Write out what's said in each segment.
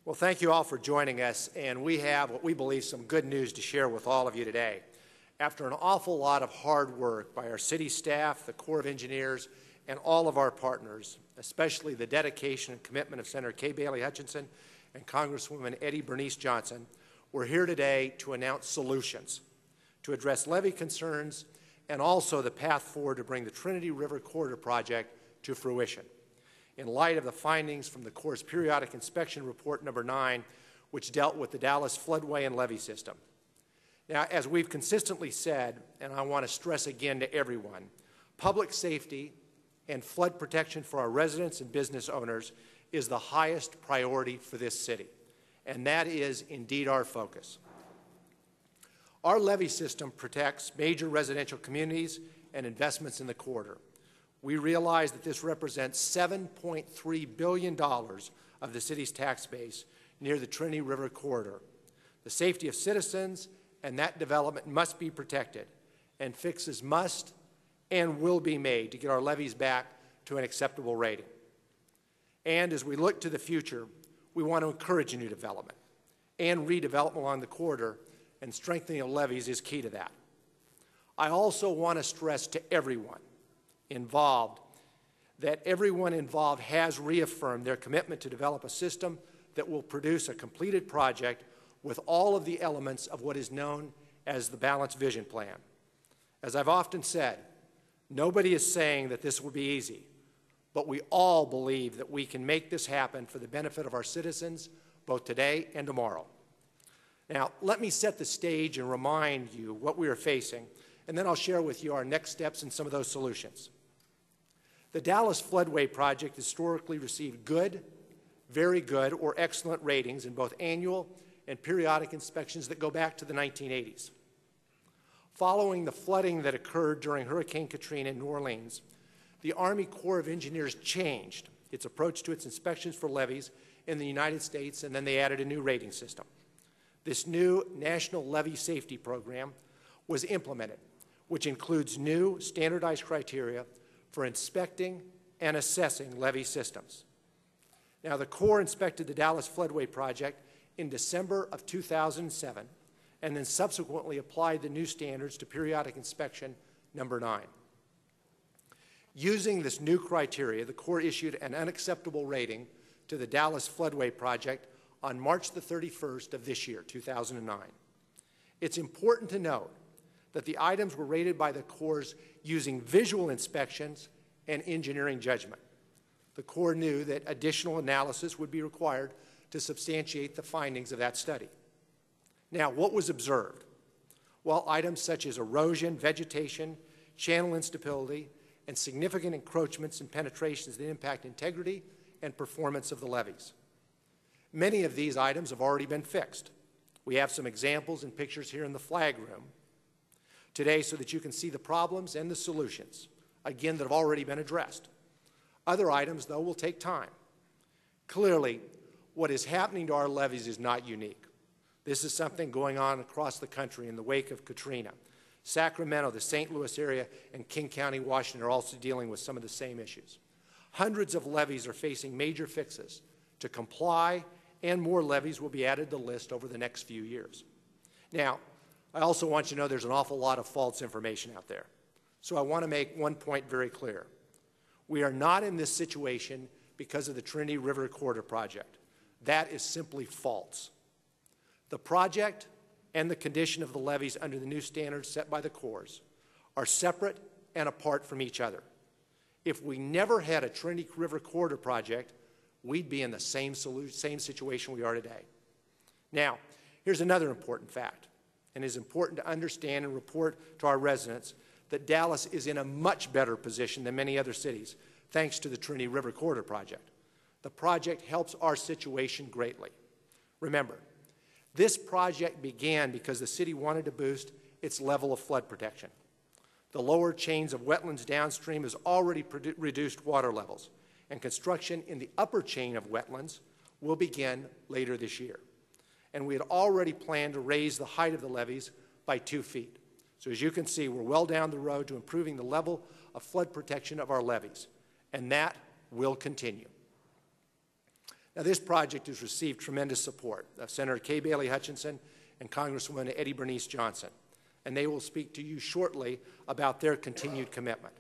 Well, thank you all for joining us, and we have what we believe some good news to share with all of you today. After an awful lot of hard work by our city staff, the Corps of Engineers, and all of our partners, especially the dedication and commitment of Senator Kay Bailey Hutchison and Congresswoman Bernice Johnson, we're here today to announce solutions to address levee concerns and also the path forward to bring the Trinity River Corridor project to fruition, in light of the findings from the Corps' Periodic Inspection Report number 9, which dealt with the Dallas Floodway and Levee System. Now, as we've consistently said, and I want to stress again to everyone, public safety and flood protection for our residents and business owners is the highest priority for this city, and that is indeed our focus. Our levee system protects major residential communities and investments in the corridor. We realize that this represents $7.3 billion of the city's tax base near the Trinity River Corridor. The safety of citizens and that development must be protected, and fixes must and will be made to get our levees back to an acceptable rating. And as we look to the future, we want to encourage new development and redevelopment along the corridor, and strengthening of levees is key to that. I also want to stress to everyone involved that everyone involved has reaffirmed their commitment to develop a system that will produce a completed project with all of the elements of what is known as the Balanced Vision Plan. As I've often said, nobody is saying that this will be easy, but we all believe that we can make this happen for the benefit of our citizens, both today and tomorrow. Now, let me set the stage and remind you what we are facing, and then I'll share with you our next steps and some of those solutions. The Dallas Floodway project historically received good, very good, or excellent ratings in both annual and periodic inspections that go back to the 1980s. Following the flooding that occurred during Hurricane Katrina in New Orleans, the Army Corps of Engineers changed its approach to its inspections for levees in the United States, and then they added a new rating system. This new National Levee Safety Program was implemented, which includes new standardized criteria for inspecting and assessing levee systems. Now, the Corps inspected the Dallas Floodway project in December of 2007, and then subsequently applied the new standards to periodic inspection number 9. Using this new criteria, the Corps issued an unacceptable rating to the Dallas Floodway project on March the 31st of this year, 2009. It's important to note that the items were rated by the Corps using visual inspections and engineering judgment. The Corps knew that additional analysis would be required to substantiate the findings of that study. Now, what was observed? Well, items such as erosion, vegetation, channel instability, and significant encroachments and penetrations that impact integrity and performance of the levees. Many of these items have already been fixed. We have some examples and pictures here in the flag room today so that you can see the problems and the solutions, again, that have already been addressed. Other items, though, will take time. Clearly, what is happening to our levees is not unique. This is something going on across the country in the wake of Katrina. Sacramento, the St. Louis area, and King County, Washington are also dealing with some of the same issues. Hundreds of levees are facing major fixes to comply, and more levees will be added to the list over the next few years. Now, I also want you to know there's an awful lot of false information out there. So I want to make one point very clear. We are not in this situation because of the Trinity River Corridor project. That is simply false. The project and the condition of the levees under the new standards set by the Corps are separate and apart from each other. If we never had a Trinity River Corridor project, we'd be in the same situation we are today. Now, here's another important fact, and it is important to understand and report to our residents that Dallas is in a much better position than many other cities, thanks to the Trinity River Corridor project. The project helps our situation greatly. Remember, this project began because the city wanted to boost its level of flood protection. The lower chains of wetlands downstream has already reduced water levels, and construction in the upper chain of wetlands will begin later this year. And we had already planned to raise the height of the levees by 2 feet. So as you can see, we're well down the road to improving the level of flood protection of our levees, and that will continue. Now, this project has received tremendous support of Senator Kay Bailey Hutchison and Congresswoman Eddie Bernice Johnson, and they will speak to you shortly about their continued commitment.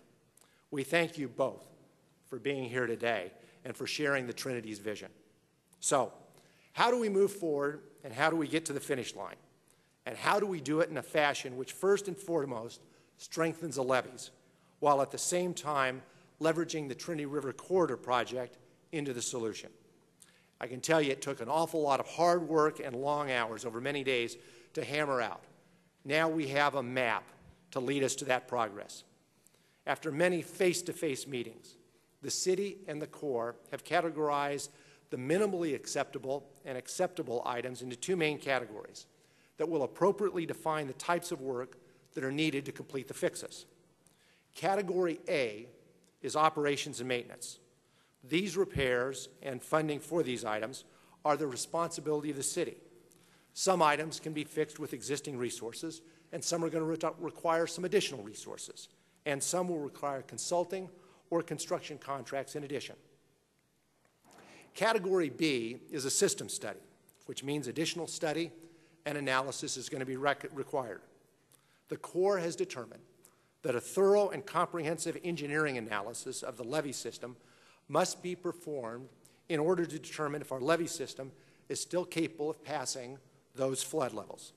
We thank you both for being here today and for sharing the Trinity's vision. So, how do we move forward, and how do we get to the finish line? And how do we do it in a fashion which first and foremost strengthens the levees, while at the same time leveraging the Trinity River Corridor project into the solution? I can tell you it took an awful lot of hard work and long hours over many days to hammer out. Now we have a map to lead us to that progress. After many face-to-face meetings, the city and the Corps have categorized the minimally acceptable and acceptable items into two main categories that will appropriately define the types of work that are needed to complete the fixes. Category A is operations and maintenance. These repairs and funding for these items are the responsibility of the city. Some items can be fixed with existing resources, and some are going to require some additional resources, and some will require consulting or construction contracts in addition. Category B is a system study, which means additional study and analysis is going to be required. The Corps has determined that a thorough and comprehensive engineering analysis of the levee system must be performed in order to determine if our levee system is still capable of passing those flood levels.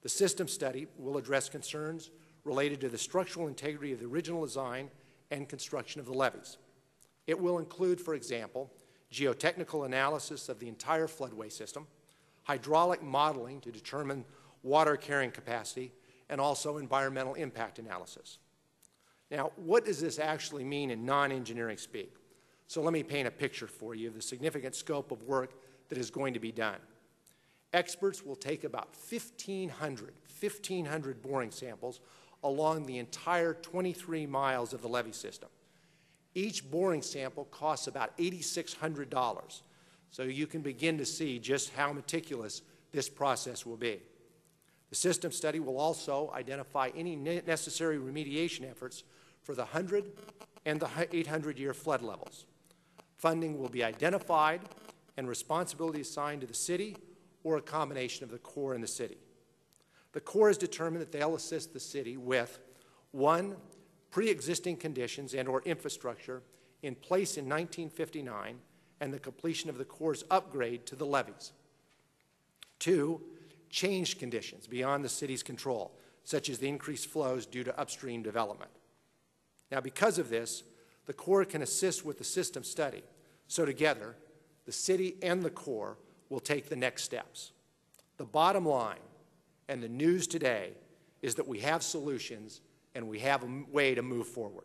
The system study will address concerns related to the structural integrity of the original design and construction of the levees. It will include, for example, geotechnical analysis of the entire floodway system, hydraulic modeling to determine water carrying capacity, and also environmental impact analysis. Now, what does this actually mean in non-engineering speak? So let me paint a picture for you of the significant scope of work that is going to be done. Experts will take about 1,500 boring samples along the entire 23 miles of the levee system. Each boring sample costs about $8,600, so you can begin to see just how meticulous this process will be. The system study will also identify any necessary remediation efforts for the 100 and the 800-year flood levels. Funding will be identified and responsibility assigned to the city or a combination of the Corps and the city. The Corps has determined that they'll assist the city with, 1, pre-existing conditions and or infrastructure in place in 1959 and the completion of the Corps' upgrade to the levees. 2, changed conditions beyond the city's control, such as the increased flows due to upstream development. Now, because of this, the Corps can assist with the system study. So together, the city and the Corps will take the next steps. The bottom line and the news today is that we have solutions and we have a way to move forward.